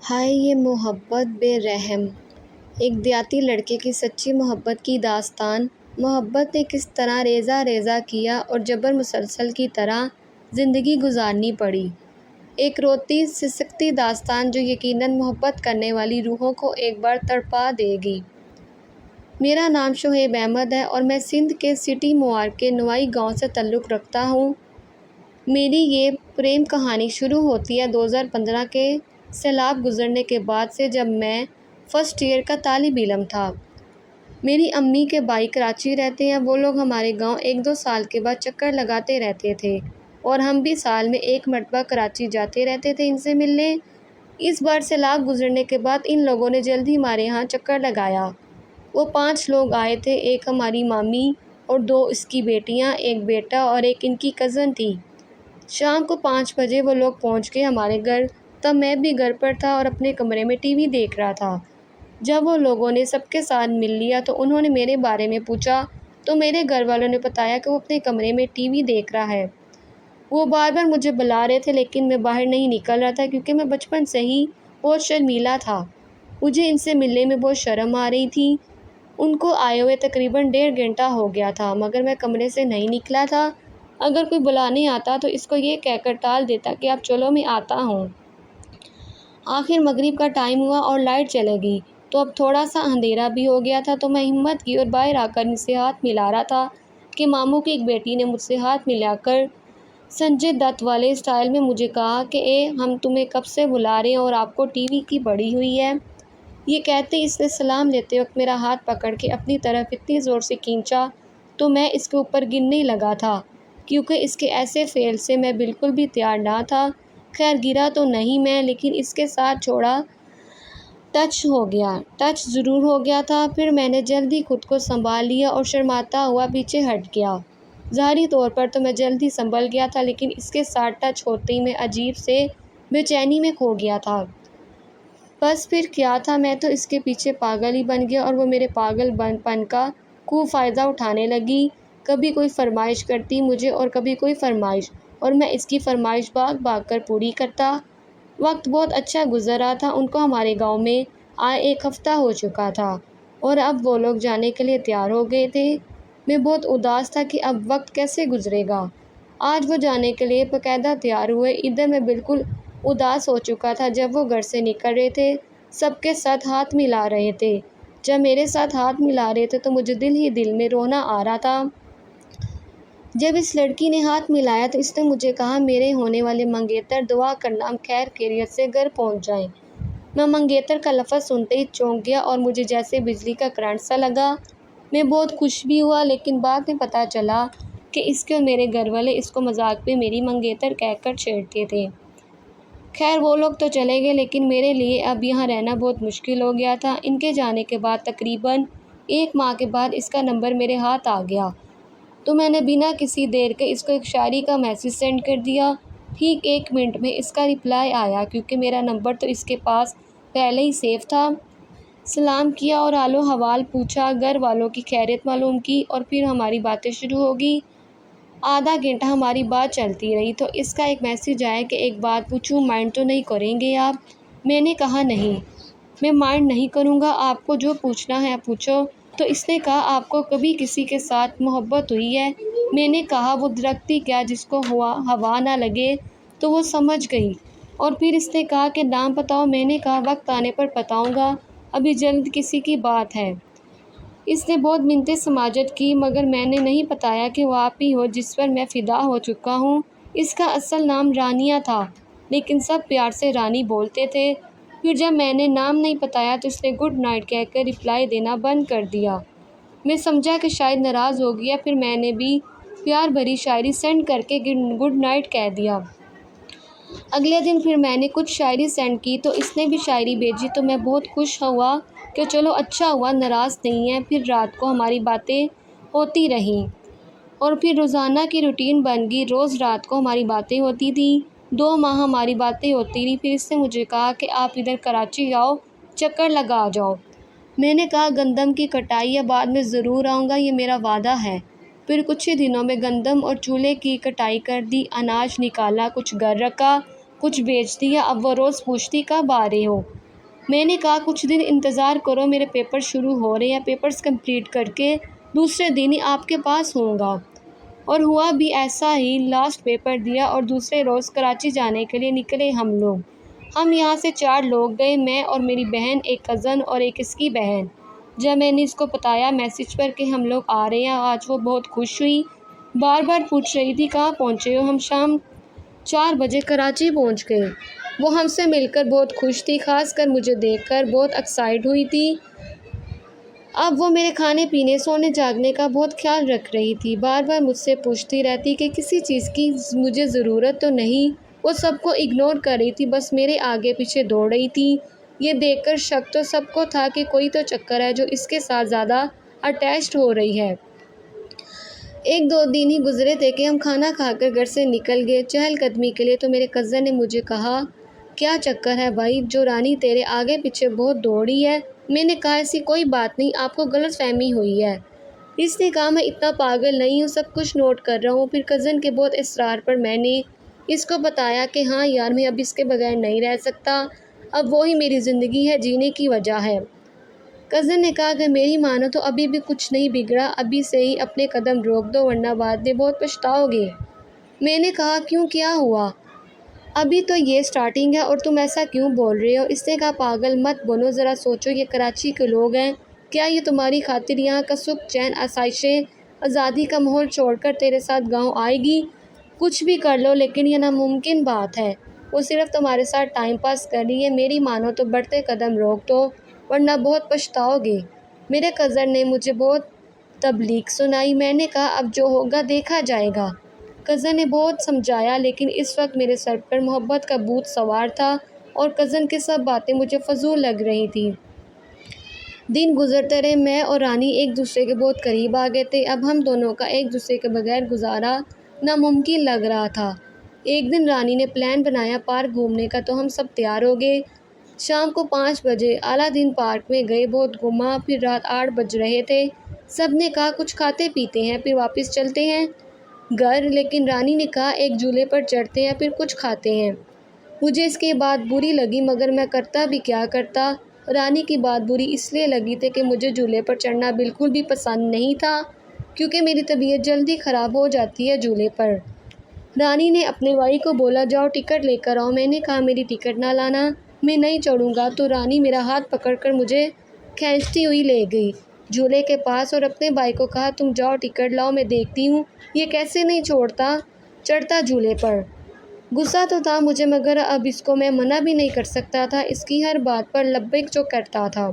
ہائے یہ محبت بے رحم، ایک دیہاتی لڑکے کی سچی محبت کی داستان۔ محبت نے کس طرح ریزہ ریزہ کیا اور جبر مسلسل کی طرح زندگی گزارنی پڑی۔ ایک روتی سسکتی داستان جو یقیناً محبت کرنے والی روحوں کو ایک بار تڑپا دے گی۔ میرا نام شعیب احمد ہے اور میں سندھ کے سٹی موار کے نوائی گاؤں سے تعلق رکھتا ہوں۔ میری یہ پریم کہانی شروع ہوتی ہے 2015 کے سیلاب گزرنے کے بعد سے، جب میں فرسٹ ایئر کا طالب علم تھا۔ میری امی کے بھائی کراچی رہتے ہیں۔ وہ لوگ ہمارے گاؤں 1-2 سال کے بعد چکر لگاتے رہتے تھے اور ہم بھی سال میں 1 مرتبہ کراچی جاتے رہتے تھے ان سے ملنے۔ اس بار سیلاب گزرنے کے بعد ان لوگوں نے جلدی ہمارے ہاں چکر لگایا۔ وہ 5 لوگ آئے تھے، ایک ہماری مامی اور 2 اس کی بیٹیاں، ایک بیٹا اور ایک ان کی کزن تھی۔ شام کو 5 بجے وہ لوگ پہنچ گئے ہمارے گھر۔ تب میں بھی گھر پر تھا اور اپنے کمرے میں ٹی وی دیکھ رہا تھا۔ جب وہ لوگوں نے سب کے ساتھ مل لیا تو انہوں نے میرے بارے میں پوچھا تو میرے گھر والوں نے بتایا کہ وہ اپنے کمرے میں ٹی وی دیکھ رہا ہے۔ وہ بار بار مجھے بلا رہے تھے لیکن میں باہر نہیں نکل رہا تھا کیونکہ میں بچپن سے ہی بہت شرمیلا تھا۔ مجھے ان سے ملنے میں بہت شرم آ رہی تھی۔ ان کو آئے ہوئے تقریباً 1.5 گھنٹہ ہو گیا تھا مگر میں کمرے سے نہیں نکلا تھا۔ اگر کوئی بلانے آتا تو اس کو یہ کہہ کر ٹال دیتا کہ آپ چلو میں آتا ہوں۔ آخر مغرب کا ٹائم ہوا اور لائٹ چلے گئی تو اب تھوڑا سا اندھیرا بھی ہو گیا تھا تو میں ہمت کی اور باہر آ کر ان سے ہاتھ ملا رہا تھا کہ ماموں کی ایک بیٹی نے مجھ سے ہاتھ ملا کر سنجے دت والے اسٹائل میں مجھے کہا کہ ہم تمہیں کب سے بلا رہے ہیں اور آپ کو ٹی وی کی پڑی ہوئی ہے۔ یہ کہتے اس نے سلام لیتے وقت میرا ہاتھ پکڑ کے اپنی طرف اتنی زور سے کھینچا تو میں اس کے اوپر گرنے لگا تھا کیونکہ اس کے ایسے فعل سے میں بالکل بھی تیار نہ تھا۔ خیر گرا تو نہیں میں، لیکن اس کے ساتھ چھوڑا ٹچ ہو گیا۔ ٹچ ضرور ہو گیا تھا۔ پھر میں نے جلدی خود کو سنبھال لیا اور شرماتا ہوا پیچھے ہٹ گیا۔ ظاہری طور پر تو میں جلدی سنبھل گیا تھا لیکن اس کے ساتھ ٹچ ہوتے ہی میں عجیب سے بے چینی میں کھو گیا تھا۔ بس پھر کیا تھا، میں تو اس کے پیچھے پاگل ہی بن گیا اور وہ میرے پاگل پن کا خوب فائدہ اٹھانے لگی۔ کبھی کوئی فرمائش کرتی مجھے اور کبھی کوئی فرمائش، اور میں اس کی فرمائش بھاگ بھاگ کر پوری کرتا۔ وقت بہت اچھا گزر رہا تھا۔ ان کو ہمارے گاؤں میں آئے 1 ہفتہ ہو چکا تھا اور اب وہ لوگ جانے کے لیے تیار ہو گئے تھے۔ میں بہت اداس تھا کہ اب وقت کیسے گزرے گا۔ آج وہ جانے کے لیے باقاعدہ تیار ہوئے۔ ادھر میں بالکل اداس ہو چکا تھا جب وہ گھر سے نکل رہے تھے، سب کے ساتھ ہاتھ ملا رہے تھے۔ جب میرے ساتھ ہاتھ ملا رہے تھے تو مجھے دل ہی دل میں رونا آ رہا تھا۔ جب اس لڑکی نے ہاتھ ملایا تو اس نے مجھے کہا میرے ہونے والے منگیتر دعا کرنا ہم خیر خیریت سے گھر پہنچ جائیں۔ میں منگیتر کا لفظ سنتے ہی چونک گیا اور مجھے جیسے بجلی کا کرنٹ سا لگا۔ میں بہت خوش بھی ہوا لیکن بعد میں پتہ چلا کہ اس کے اور میرے گھر والے اس کو مذاق میں میری منگیتر کہہ کر چھیڑتے تھے۔ خیر وہ لوگ تو چلے گئے لیکن میرے لیے اب یہاں رہنا بہت مشکل ہو گیا تھا۔ ان کے جانے کے بعد تقریباً 1 ماہ کے بعد اس کا نمبر میرے ہاتھ آ گیا تو میں نے بنا کسی دیر کے اس کو ایک شاعری کا میسیج سینڈ کر دیا۔ ٹھیک 1 منٹ میں اس کا رپلائی آیا کیونکہ میرا نمبر تو اس کے پاس پہلے ہی سیو تھا۔ سلام کیا اور حال و حوال پوچھا، گھر والوں کی خیریت معلوم کی اور پھر ہماری باتیں شروع ہو گئی۔ آدھا گھنٹہ ہماری بات چلتی رہی تو اس کا ایک میسیج آیا کہ ایک بات پوچھوں، مائنڈ تو نہیں کریں گے آپ؟ میں نے کہا نہیں، میں مائنڈ نہیں کروں گا، آپ کو جو پوچھنا ہے پوچھو۔ تو اس نے کہا آپ کو کبھی کسی کے ساتھ محبت ہوئی ہے؟ میں نے کہا وہ درخت ہی کیا جس کو ہوا نہ لگے، تو وہ سمجھ گئی۔ اور پھر اس نے کہا کہ نام بتاؤ۔ میں نے کہا وقت آنے پر بتاؤں گا، ابھی جلد کسی کی بات ہے۔ اس نے بہت منتیں سماجت کی مگر میں نے نہیں بتایا کہ وہ آپ ہی ہو جس پر میں فدا ہو چکا ہوں۔ اس کا اصل نام رانیہ تھا لیکن سب پیار سے رانی بولتے تھے۔ پھر جب میں نے نام نہیں بتایا تو اس نے گڈ نائٹ کہہ کر رپلائی دینا بند کر دیا۔ میں سمجھا کہ شاید ناراض ہو گیا، پھر میں نے بھی پیار بھری شاعری سینڈ کر کے گڈ نائٹ کہہ دیا۔ اگلے دن پھر میں نے کچھ شاعری سینڈ کی تو اس نے بھی شاعری بھیجی تو میں بہت خوش ہوا کہ چلو اچھا ہوا ناراض نہیں ہے۔ پھر رات کو ہماری باتیں ہوتی رہیں اور پھر روزانہ کی روٹین بن گئی، روز رات کو ہماری باتیں ہوتی تھیں۔ 2 ماہ ہماری باتیں ہوتی رہیں۔ پھر اس نے مجھے کہا کہ آپ ادھر کراچی آؤ، چکر لگا جاؤ۔ میں نے کہا گندم کی کٹائی ہے، بعد میں ضرور آؤں گا، یہ میرا وعدہ ہے۔ پھر کچھ ہی دنوں میں گندم اور چولہے کی کٹائی کر دی، اناج نکالا، کچھ گھر رکھا کچھ بھیج دیا۔ اب وہ روز پوچھتی کب آ رہے ہو۔ میں نے کہا کچھ دن انتظار کرو، میرے پیپر شروع ہو رہے ہیں، پیپرز کمپلیٹ کر کے دوسرے دن ہی آپ کے پاس ہوں گا۔ اور ہوا بھی ایسا ہی، لاسٹ پیپر دیا اور دوسرے روز کراچی جانے کے لیے نکلے ہم لوگ۔ ہم یہاں سے 4 لوگ گئے، میں اور میری بہن، ایک کزن اور ایک اس کی بہن۔ جب میں نے اس کو بتایا میسج پر کہ ہم لوگ آ رہے ہیں آج، وہ بہت خوش ہوئی، بار بار پوچھ رہی تھی کہاں پہنچے ہو۔ ہم شام 4 بجے کراچی پہنچ گئے۔ وہ ہم سے مل کر بہت خوش تھی، خاص کر مجھے دیکھ کر بہت ایکسائٹ ہوئی تھی۔ اب وہ میرے کھانے پینے، سونے جاگنے کا بہت خیال رکھ رہی تھی، بار بار مجھ سے پوچھتی رہتی کہ کسی چیز کی مجھے ضرورت تو نہیں۔ وہ سب کو اگنور کر رہی تھی، بس میرے آگے پیچھے دوڑ رہی تھی۔ یہ دیکھ کر شک تو سب کو تھا کہ کوئی تو چکر ہے جو اس کے ساتھ زیادہ اٹیچڈ ہو رہی ہے۔ 1-2 دن ہی گزرے تھے کہ ہم کھانا کھا کر گھر سے نکل گئے چہل قدمی کے لیے، تو میرے کزن نے مجھے کہا کیا چکر ہے بھائی، جو رانی تیرے آگے پیچھے بہت دوڑی ہے؟ میں نے کہا ایسی کوئی بات نہیں، آپ کو غلط فہمی ہوئی ہے۔ اس نے کہا میں اتنا پاگل نہیں ہوں، سب کچھ نوٹ کر رہا ہوں۔ پھر کزن کے بہت اصرار پر میں نے اس کو بتایا کہ ہاں یار، میں اب اس کے بغیر نہیں رہ سکتا، اب وہی میری زندگی ہے، جینے کی وجہ ہے۔ کزن نے کہا اگر میری مانو تو ابھی بھی کچھ نہیں بگڑا، ابھی سے ہی اپنے قدم روک دو ورنہ بعد میں بہت پچھتاؤ گے۔ میں نے کہا کیوں، کیا ہوا؟ ابھی تو یہ سٹارٹنگ ہے اور تم ایسا کیوں بول رہے ہو؟ اس نے کہا پاگل مت بنو، ذرا سوچو، یہ کراچی کے لوگ ہیں، کیا یہ تمہاری خاطر یہاں کا سکھ چین، آسائشیں، آزادی کا ماحول چھوڑ کر تیرے ساتھ گاؤں آئے گی؟ کچھ بھی کر لو لیکن یہ ناممکن بات ہے، وہ صرف تمہارے ساتھ ٹائم پاس کر رہی ہے، میری مانو تو بڑھتے قدم روک دو ورنہ بہت پچھتاؤ گے۔ میرے کزن نے مجھے بہت تبلیغ سنائی، میں نے کہا اب جو ہوگا دیکھا جائے گا۔ کزن نے بہت سمجھایا لیکن اس وقت میرے سر پر محبت کا بھوت سوار تھا اور کزن کی سب باتیں مجھے فضول لگ رہی تھیں۔ دن گزرتے رہے، میں اور رانی ایک دوسرے کے بہت قریب آ گئے تھے، اب ہم دونوں کا ایک دوسرے کے بغیر گزارا ناممکن لگ رہا تھا۔ ایک دن رانی نے پلان بنایا پارک گھومنے کا، تو ہم سب تیار ہو گئے۔ شام کو 5 بجے اعلیٰ دن پارک میں گئے، بہت گھوما، پھر رات 8 بج رہے تھے، سب نے کہا کچھ کھاتے پیتے ہیں پھر واپس چلتے ہیں گھر، لیکن رانی نے کہا ایک جھولے پر چڑھتے ہیں پھر کچھ کھاتے ہیں۔ مجھے اس کی بات بری لگی مگر میں کرتا بھی کیا کرتا۔ رانی کی بات بری اس لیے لگی تھی کہ مجھے جھولے پر چڑھنا بالکل بھی پسند نہیں تھا، کیونکہ میری طبیعت جلدی خراب ہو جاتی ہے جھولے پر۔ رانی نے اپنے بھائی کو بولا جاؤ ٹکٹ لے کر آؤ، میں نے کہا میری ٹکٹ نہ لانا، میں نہیں چڑھوں گا، تو رانی میرا ہاتھ پکڑ کر مجھے کھینچتی ہوئی لے گئی جھولے کے پاس اور اپنے بھائی کو کہا تم جاؤ ٹکٹ لاؤ، میں دیکھتی ہوں یہ کیسے نہیں چڑھتا جھولے پر۔ غصہ تو تھا مجھے مگر اب اس کو میں منع بھی نہیں کر سکتا تھا، اس کی ہر بات پر لبیک جو کرتا تھا۔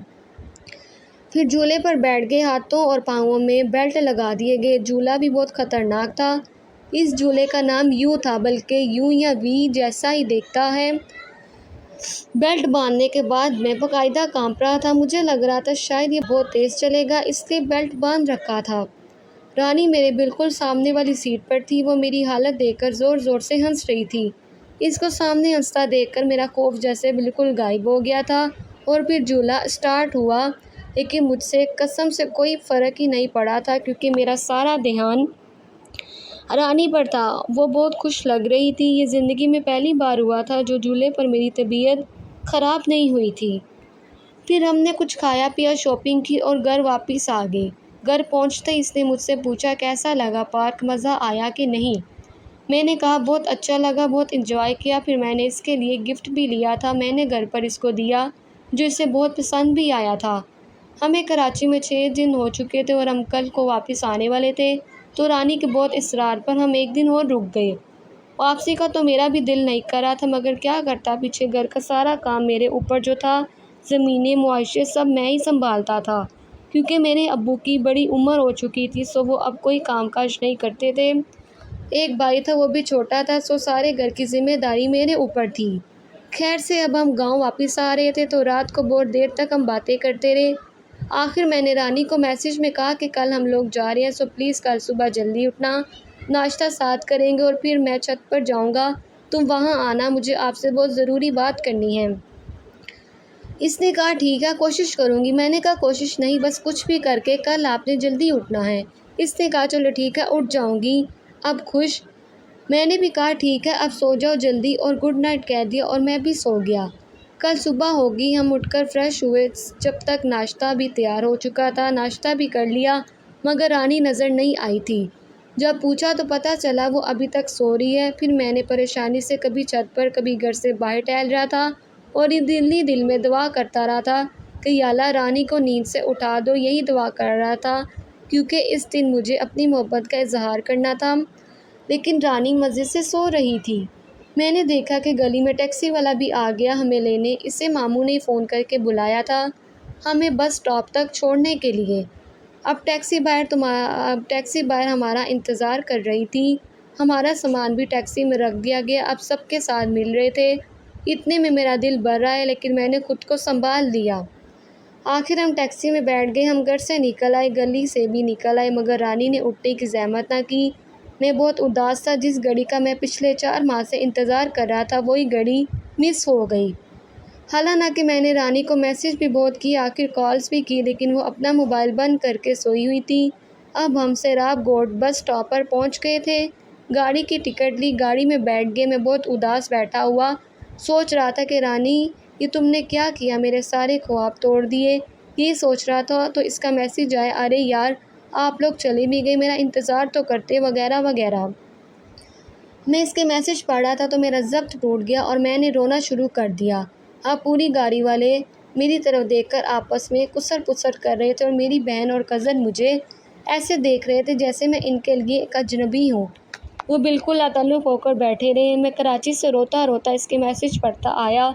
پھر جھولے پر بیٹھ گئے، ہاتھوں اور پاؤں میں بیلٹ لگا دیے گئے، جھولا بھی بہت خطرناک تھا، اس جھولے کا نام یو تھا، بلکہ یو یا وی جیسا ہی دیکھتا ہے۔ بیلٹ باندھنے کے بعد میں باقاعدہ کانپ رہا تھا، مجھے لگ رہا تھا شاید یہ بہت تیز چلے گا، اس لیے بیلٹ باندھ رکھا تھا۔ رانی میرے بالکل سامنے والی سیٹ پر تھی، وہ میری حالت دیکھ کر زور زور سے ہنس رہی تھی، اس کو سامنے ہنستا دیکھ کر میرا خوف جیسے بالکل غائب ہو گیا تھا۔ اور پھر جھولا اسٹارٹ ہوا، لیکن مجھ سے قسم سے کوئی فرق ہی نہیں پڑا تھا کیونکہ میرا سارا دھیان رانی پر تھا، وہ بہت خوش لگ رہی تھی، یہ زندگی میں پہلی بار ہوا تھا جو جھولے پر میری طبیعت خراب نہیں ہوئی تھی۔ پھر ہم نے کچھ کھایا پیا، شاپنگ کی اور گھر واپس آ گئے۔ گھر پہنچتے ہی اس نے مجھ سے پوچھا کیسا لگا پارک، مزہ آیا کہ نہیں؟ میں نے کہا بہت اچھا لگا، بہت انجوائے کیا، پھر میں نے اس کے لیے گفٹ بھی لیا تھا، میں نے گھر پر اس کو دیا جو اسے بہت پسند بھی آیا تھا۔ ہمیں کراچی میں 6 دن ہو چکے تھے اور ہم کل کو واپس آنے والے تھے، تو رانی کے بہت اصرار پر ہم 1 دن اور رک گئے۔ واپسی کا تو میرا بھی دل نہیں کر رہا تھا مگر کیا کرتا، پیچھے گھر کا سارا کام میرے اوپر جو تھا، زمینیں، معاشرے سب میں ہی سنبھالتا تھا، کیونکہ میرے ابو کی بڑی عمر ہو چکی تھی، سو وہ اب کوئی کام کاج نہیں کرتے تھے، ایک بھائی تھا وہ بھی چھوٹا تھا، سو سارے گھر کی ذمہ داری میرے اوپر تھی۔ خیر سے اب ہم گاؤں واپس آ رہے تھے تو رات کو بہت دیر تک ہم باتیں کرتے رہے، آخر میں نے رانی کو میسج میں کہا کہ کل ہم لوگ جا رہے ہیں، سو پلیز کل صبح جلدی اٹھنا، ناشتہ ساتھ کریں گے اور پھر میں چھت پر جاؤں گا، تم وہاں آنا، مجھے آپ سے بہت ضروری بات کرنی ہے۔ اس نے کہا ٹھیک ہے کوشش کروں گی، میں نے کہا کوشش نہیں بس کچھ بھی کر کے کل آپ نے جلدی اٹھنا ہے۔ اس نے کہا چلو ٹھیک ہے اٹھ جاؤں گی۔ اب خوش میں نے بھی کہا ٹھیک ہے اب سو جاؤ جلدی اور گڈ نائٹ کہہ دیا اور میں بھی سو گیا۔ کل صبح ہوگی، ہم اٹھ کر فریش ہوئے، جب تک ناشتہ بھی تیار ہو چکا تھا۔ ناشتہ بھی کر لیا مگر رانی نظر نہیں آئی تھی۔ جب پوچھا تو پتہ چلا وہ ابھی تک سو رہی ہے۔ پھر میں نے پریشانی سے کبھی چھت پر کبھی گھر سے باہر ٹہل رہا تھا اور یہ دل میں دعا کرتا رہا تھا کہ یا اللہ رانی کو نیند سے اٹھا دو۔ یہی دعا کر رہا تھا کیونکہ اس دن مجھے اپنی محبت کا اظہار کرنا تھا، لیکن رانی مزے سے سو رہی تھی۔ میں نے دیکھا کہ گلی میں ٹیکسی والا بھی آ گیا ہمیں لینے۔ اسے ماموں نے فون کر کے بلایا تھا ہمیں بس اسٹاپ تک چھوڑنے کے لیے۔ اب ٹیکسی باہر ہمارا انتظار کر رہی تھی۔ ہمارا سامان بھی ٹیکسی میں رکھ دیا گیا، اب سب کے ساتھ مل رہے تھے۔ اتنے میں میرا دل بھر رہا ہے لیکن میں نے خود کو سنبھال لیا۔ آخر ہم ٹیکسی میں بیٹھ گئے، ہم گھر سے نکل آئے، گلی سے بھی نکل آئے مگر رانی نے اٹھنے کی زحمت نہ کی۔ میں بہت اداس تھا، جس گھڑی کا میں پچھلے 4 ماہ سے انتظار کر رہا تھا وہی گھڑی مس ہو گئی۔ حالانکہ میں نے رانی کو میسج بھی بہت کی، آخر کالز بھی کی، لیکن وہ اپنا موبائل بند کر کے سوئی ہوئی تھی۔ اب ہم سیراب گوٹ بس اسٹاپ پر پہنچ گئے تھے۔ گاڑی کی ٹکٹ لی، گاڑی میں بیٹھ گئے۔ میں بہت اداس بیٹھا ہوا سوچ رہا تھا کہ رانی یہ تم نے کیا کیا، میرے سارے خواب توڑ دیے۔ یہی سوچ رہا تھا تو اس کا میسج آیا، ارے یار آپ لوگ چلے بھی گئے، میرا انتظار تو کرتے وغیرہ وغیرہ۔ میں اس کے میسج پڑھ رہا تھا تو میرا ضبط ٹوٹ گیا اور میں نے رونا شروع کر دیا۔ اب پوری گاڑی والے میری طرف دیکھ کر آپس میں کسر پسر کر رہے تھے اور میری بہن اور کزن مجھے ایسے دیکھ رہے تھے جیسے میں ان کے لیے ایک اجنبی ہوں۔ وہ بالکل لاتعلق ہو کر بیٹھے رہے۔ میں کراچی سے روتا روتا اس کے میسج پڑھتا آیا۔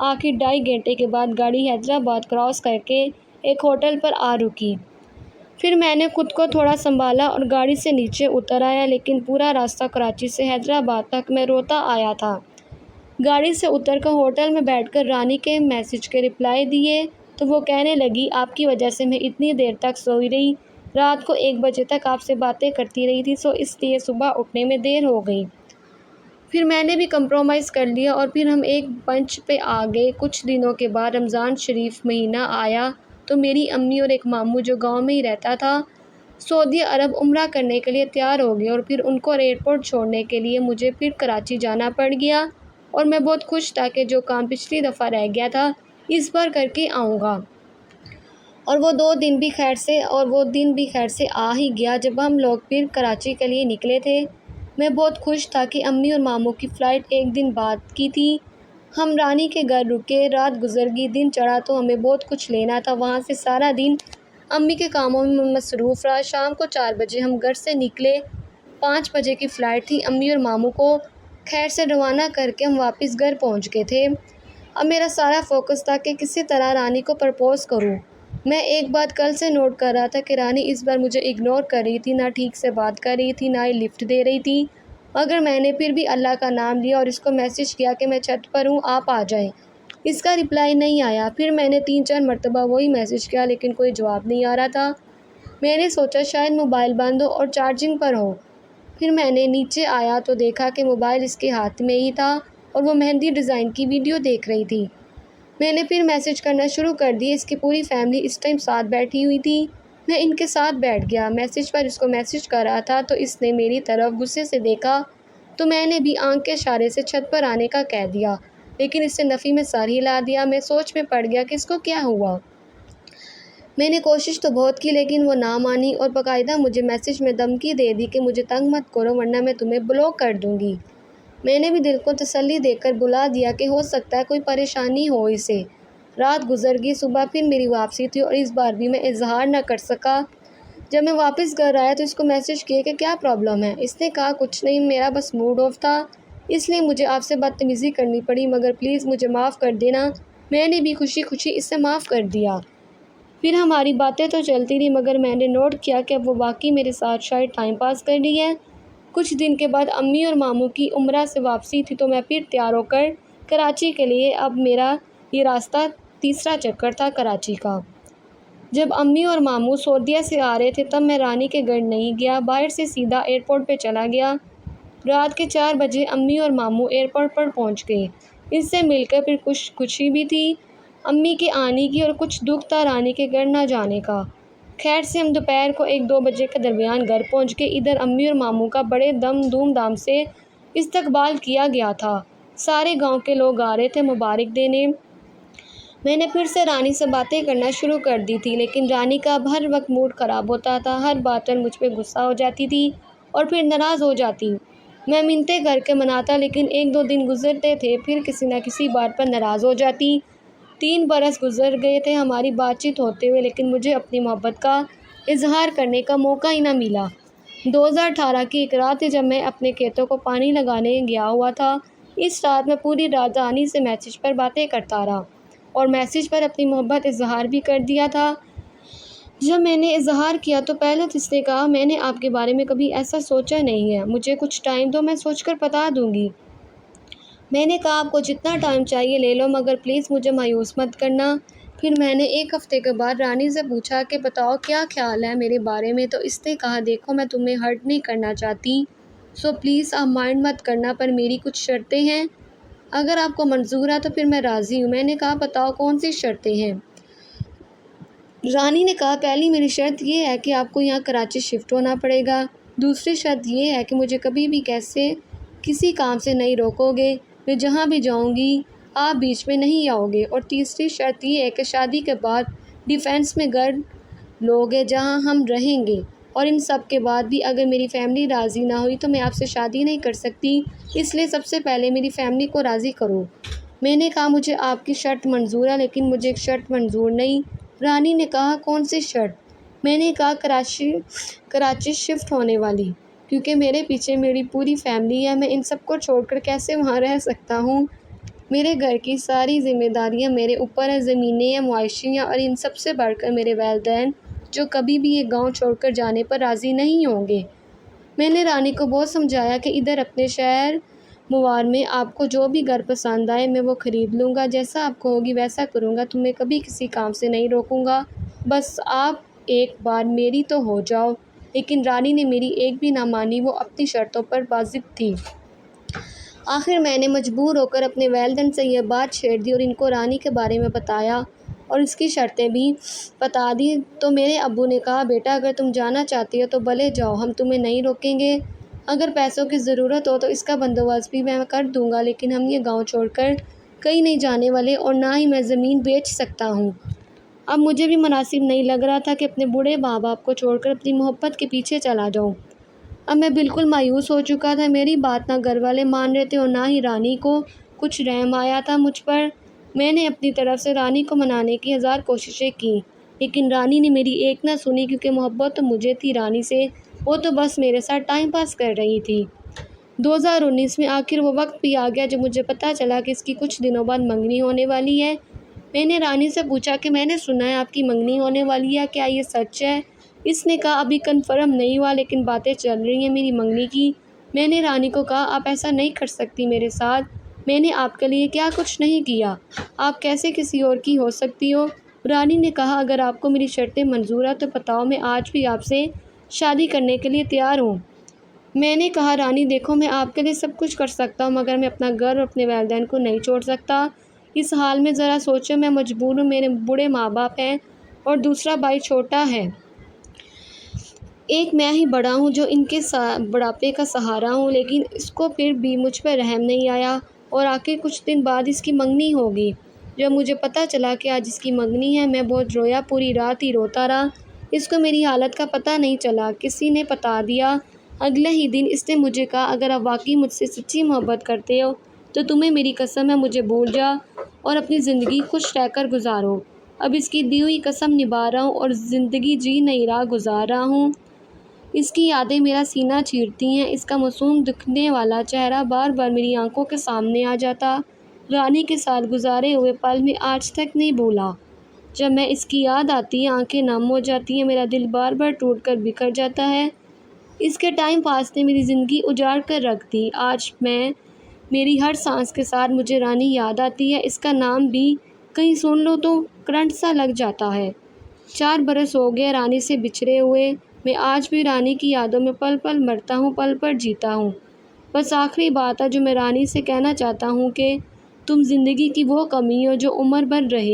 آخر 2.5 گھنٹے کے بعد گاڑی حیدرآباد کراس کر کے ایک ہوٹل پر آ رکی۔ پھر میں نے خود کو تھوڑا سنبھالا اور گاڑی سے نیچے اتر آیا، لیکن پورا راستہ کراچی سے حیدرآباد تک میں روتا آیا تھا۔ گاڑی سے اتر کر ہوٹل میں بیٹھ کر رانی کے میسج کے رپلائی دیے تو وہ کہنے لگی آپ کی وجہ سے میں اتنی دیر تک سوئی رہی، رات کو 1 بجے تک آپ سے باتیں کرتی رہی تھی، اس لیے صبح اٹھنے میں دیر ہو گئی۔ پھر میں نے بھی کمپرومائز کر لیا اور پھر ہم ایک بنچ پہ آ گئے۔ کچھ دنوں کے بعد رمضان شریف مہینہ آیا تو میری امی اور ایک ماموں جو گاؤں میں ہی رہتا تھا سعودی عرب عمرہ کرنے کے لیے تیار ہو گئے اور پھر ان کو ایئرپورٹ چھوڑنے کے لیے مجھے پھر کراچی جانا پڑ گیا اور میں بہت خوش تھا کہ جو کام پچھلی دفعہ رہ گیا تھا اس بار کر کے آؤں گا، اور وہ دن بھی خیر سے آ ہی گیا۔ جب ہم لوگ پھر کراچی کے لیے نکلے تھے میں بہت خوش تھا کہ امی اور ماموں کی فلائٹ 1 دن بعد کی تھی۔ ہم رانی کے گھر رکے، رات گزر گئی، دن چڑھا تو ہمیں بہت کچھ لینا تھا۔ وہاں سے سارا دن امی کے کاموں میں مصروف رہا۔ شام کو 4 بجے ہم گھر سے نکلے، 5 بجے کی فلائٹ تھی۔ امی اور ماموں کو خیر سے روانہ کر کے ہم واپس گھر پہنچ گئے تھے۔ اب میرا سارا فوکس تھا کہ کسی طرح رانی کو پرپوز کروں۔ میں ایک بات کل سے نوٹ کر رہا تھا کہ رانی اس بار مجھے اگنور کر رہی تھی، نہ ٹھیک سے بات کر رہی تھی، نہ ہی لفٹ دے رہی تھی۔ مگر میں نے پھر بھی اللہ کا نام لیا اور اس کو میسج کیا کہ میں چھت پر ہوں، آپ آ جائیں۔ اس کا رپلائی نہیں آیا۔ پھر میں نے 3-4 مرتبہ وہی میسج کیا لیکن کوئی جواب نہیں آ رہا تھا۔ میں نے سوچا شاید موبائل بند ہو اور چارجنگ پر ہو۔ پھر میں نے نیچے آیا تو دیکھا کہ موبائل اس کے ہاتھ میں ہی تھا اور وہ مہندی ڈیزائن کی ویڈیو دیکھ رہی تھی۔ میں نے پھر میسج کرنا شروع کر دی۔ اس کی پوری فیملی اس ٹائم ساتھ بیٹھی ہوئی تھی۔ میں ان کے ساتھ بیٹھ گیا، میسج پر اس کو میسج کر رہا تھا تو اس نے میری طرف غصے سے دیکھا تو میں نے بھی آنکھ کے اشارے سے چھت پر آنے کا کہہ دیا، لیکن اس نے نفی میں سر ہلا دیا۔ میں سوچ میں پڑ گیا کہ اس کو کیا ہوا۔ میں نے کوشش تو بہت کی لیکن وہ نہ مانی اور باقاعدہ مجھے میسج میں دھمکی دے دی کہ مجھے تنگ مت کرو ورنہ میں تمہیں بلاک کر دوں گی۔ میں نے بھی دل کو تسلی دے کر بلا دیا کہ ہو سکتا ہے کوئی پریشانی ہو اسے۔ رات گزر گئی، صبح پھر میری واپسی تھی اور اس بار بھی میں اظہار نہ کر سکا۔ جب میں واپس گھر آیا تو اس کو میسج کیا کہ کیا پرابلم ہے۔ اس نے کہا کچھ نہیں، میرا بس موڈ آف تھا اس لیے مجھے آپ سے بدتمیزی کرنی پڑی، مگر پلیز مجھے معاف کر دینا۔ میں نے بھی خوشی خوشی اسے معاف کر دیا۔ پھر ہماری باتیں تو چلتی رہی مگر میں نے نوٹ کیا کہ اب وہ واقعی میرے ساتھ شاید ٹائم پاس کر رہی ہے۔ کچھ دن کے بعد امی اور ماموں کی عمرہ سے واپسی تھی تو میں پھر تیار ہو کر کراچی کے لیے۔ اب میرا یہ راستہ 3را چکر تھا کراچی کا۔ جب امی اور ماموں سعودیہ سے آ رہے تھے تب میں رانی کے گھر نہیں گیا، باہر سے سیدھا ایئرپورٹ پہ چلا گیا۔ رات کے 4 بجے امی اور ماموں ایئرپورٹ پر پہنچ گئے۔ ان سے مل کر پھر خوشی بھی تھی امی کے آنے کی اور کچھ دکھ تھا رانی کے گھر نہ جانے کا۔ خیر سے ہم دوپہر کو 1-2 بجے کے درمیان گھر پہنچ گئے۔ ادھر امی اور ماموں کا بڑے دھوم دھام سے استقبال کیا گیا تھا۔ سارے گاؤں کے لوگ آ رہے تھے مبارک دینے۔ میں نے پھر سے رانی سے باتیں کرنا شروع کر دی تھی، لیکن رانی کا اب ہر وقت موڈ خراب ہوتا تھا، ہر بات پر مجھ پہ غصہ ہو جاتی تھی اور پھر ناراض ہو جاتی۔ میں منتیں کر کے مناتا، لیکن 1-2 دن گزرتے تھے، پھر کسی نہ کسی بات پر ناراض ہو جاتی۔ 3 برس گزر گئے تھے ہماری بات چیت ہوتے ہوئے، لیکن مجھے اپنی محبت کا اظہار کرنے کا موقع ہی نہ ملا۔ 2018 کی ایک رات تھی جب میں اپنے کھیتوں کو پانی لگانے گیا ہوا تھا۔ اس رات میں پوری رات رانی سے میسج پر باتیں کرتا رہا اور میسج پر اپنی محبت اظہار بھی کر دیا تھا۔ جب میں نے اظہار کیا تو پہلے تو اس نے کہا، میں نے آپ کے بارے میں کبھی ایسا سوچا نہیں ہے، مجھے کچھ ٹائم دو، میں سوچ کر بتا دوں گی۔ میں نے کہا، آپ کو جتنا ٹائم چاہیے لے لو، مگر پلیز مجھے مایوس مت کرنا۔ پھر میں نے 1 ہفتے کے بعد رانی سے پوچھا کہ بتاؤ کیا خیال ہے میرے بارے میں، تو اس نے کہا، دیکھو میں تمہیں ہرٹ نہیں کرنا چاہتی، سو پلیز آپ مائنڈ مت کرنا، پر میری کچھ شرطیں ہیں، اگر آپ کو منظور ہے تو پھر میں راضی ہوں۔ میں نے کہا، بتاؤ کون سی شرطیں ہیں؟ رانی نے کہا، پہلی میری شرط یہ ہے کہ آپ کو یہاں کراچی شفٹ ہونا پڑے گا، دوسری شرط یہ ہے کہ مجھے کبھی بھی کسی کام سے نہیں روکو گے، میں جہاں بھی جاؤں گی آپ بیچ میں نہیں آؤ گے، اور تیسری شرط یہ ہے کہ شادی کے بعد ڈیفینس میں گھر لوگے جہاں ہم رہیں گے، اور ان سب کے بعد بھی اگر میری فیملی راضی نہ ہوئی تو میں آپ سے شادی نہیں کر سکتی، اس لیے سب سے پہلے میری فیملی کو راضی کرو۔ میں نے کہا، مجھے آپ کی شرط منظور ہے، لیکن مجھے ایک شرط منظور نہیں۔ رانی نے کہا، کون سی شرط؟ میں نے کہا، کراچی شفٹ ہونے والی، کیونکہ میرے پیچھے میری پوری فیملی ہے، میں ان سب کو چھوڑ کر کیسے وہاں رہ سکتا ہوں؟ میرے گھر کی ساری ذمہ داریاں میرے اوپر ہیں، زمینیں ہیں، معاشیاں، اور ان سب سے بڑھ کر میرے والدین، جو کبھی بھی یہ گاؤں چھوڑ کر جانے پر راضی نہیں ہوں گے۔ میں نے رانی کو بہت سمجھایا کہ ادھر اپنے شہر موار میں آپ کو جو بھی گھر پسند آئے میں وہ خرید لوں گا، جیسا آپ کہوگی ویسا کروں گا، تمہیں کبھی کسی کام سے نہیں روکوں گا، بس آپ ایک بار میری تو ہو جاؤ۔ لیکن رانی نے میری ایک بھی نہ مانی، وہ اپنی شرطوں پر واجب تھی۔ آخر میں نے مجبور ہو کر اپنے والدین سے یہ بات چھیڑ دی اور ان کو رانی کے بارے میں بتایا اور اس کی شرطیں بھی بتا دی۔ تو میرے ابو نے کہا، بیٹا اگر تم جانا چاہتی ہو تو بھلے جاؤ، ہم تمہیں نہیں روکیں گے، اگر پیسوں کی ضرورت ہو تو اس کا بندوبست بھی میں کر دوں گا، لیکن ہم یہ گاؤں چھوڑ کر کہیں نہیں جانے والے، اور نہ ہی میں زمین بیچ سکتا ہوں۔ اب مجھے بھی مناسب نہیں لگ رہا تھا کہ اپنے بوڑھے ماں باپ کو چھوڑ کر اپنی محبت کے پیچھے چلا جاؤں۔ اب میں بالکل مایوس ہو چکا تھا، میری بات نہ گھر والے مان رہے تھے اور نہ ہی رانی کو کچھ رحم آیا تھا مجھ پر۔ میں نے اپنی طرف سے رانی کو منانے کی 1000 کوششیں کیں، لیکن رانی نے میری ایک نہ سنی، کیونکہ محبت تو مجھے تھی رانی سے، وہ تو بس میرے ساتھ ٹائم پاس کر رہی تھی۔ 2019 میں آخر وہ وقت بھی آ گیا جب مجھے پتہ چلا کہ اس کی کچھ دنوں بعد منگنی ہونے والی ہے۔ میں نے رانی سے پوچھا کہ میں نے سنا ہے آپ کی منگنی ہونے والی ہے، کیا یہ سچ ہے؟ اس نے کہا، ابھی کنفرم نہیں ہوا، لیکن باتیں چل رہی ہیں میری منگنی کی۔ میں نے رانی کو کہا، آپ ایسا نہیں کر سکتی میرے ساتھ، میں نے آپ کے لیے کیا کچھ نہیں کیا، آپ کیسے کسی اور کی ہو سکتی ہو؟ رانی نے کہا، اگر آپ کو میری شرطیں منظور ہیں تو بتاؤ، میں آج بھی آپ سے شادی کرنے کے لیے تیار ہوں۔ میں نے کہا، رانی دیکھو، میں آپ کے لیے سب کچھ کر سکتا ہوں، مگر میں اپنا گھر اور اپنے والدین کو نہیں چھوڑ سکتا۔ اس حال میں ذرا سوچو، میں مجبور ہوں، میرے بوڑھے ماں باپ ہیں اور دوسرا بھائی چھوٹا ہے، ایک میں ہی بڑا ہوں جو ان کے بڑھاپے کا سہارا ہوں، لیکن اس کو پھر بھی مجھ پر رحم نہیں آیا، اور آخر کچھ دن بعد اس کی منگنی ہوگی۔ جب مجھے پتہ چلا کہ آج اس کی منگنی ہے، میں بہت رویا، پوری رات ہی روتا رہا، اس کو میری حالت کا پتہ نہیں چلا، کسی نے بتا دیا۔ اگلے ہی دن اس نے مجھے کہا، اگر آپ واقعی مجھ سے سچی محبت کرتے ہو تو تمہیں میری قسم ہے مجھے بھول جا اور اپنی زندگی خوش رہ کر گزارو۔ اب اس کی دی ہوئی قسم نبھا رہا ہوں اور زندگی جی نہیں رہا، گزار رہا ہوں۔ اس کی یادیں میرا سینہ چیرتی ہیں، اس کا معصوم دکھنے والا چہرہ بار بار میری آنکھوں کے سامنے آ جاتا۔ رانی کے ساتھ گزارے ہوئے پل میں آج تک نہیں بھولا۔ جب میں اس کی یاد آتی ہے آنکھیں نم ہو جاتی ہیں، میرا دل بار بار ٹوٹ کر بکھر جاتا ہے۔ اس کے ٹائم پاس نے میری زندگی اجاڑ کر رکھ دی۔ آج میری ہر سانس کے ساتھ مجھے رانی یاد آتی ہے، اس کا نام بھی کہیں سن لو تو کرنٹ سا لگ جاتا ہے۔ 4 برس ہو گئے رانی سے بچھڑے ہوئے، میں آج بھی رانی کی یادوں میں پل پل مرتا ہوں، پل پل جیتا ہوں۔ بس آخری بات ہے جو میں رانی سے کہنا چاہتا ہوں کہ تم زندگی کی وہ کمی ہو جو عمر بھر رہے۔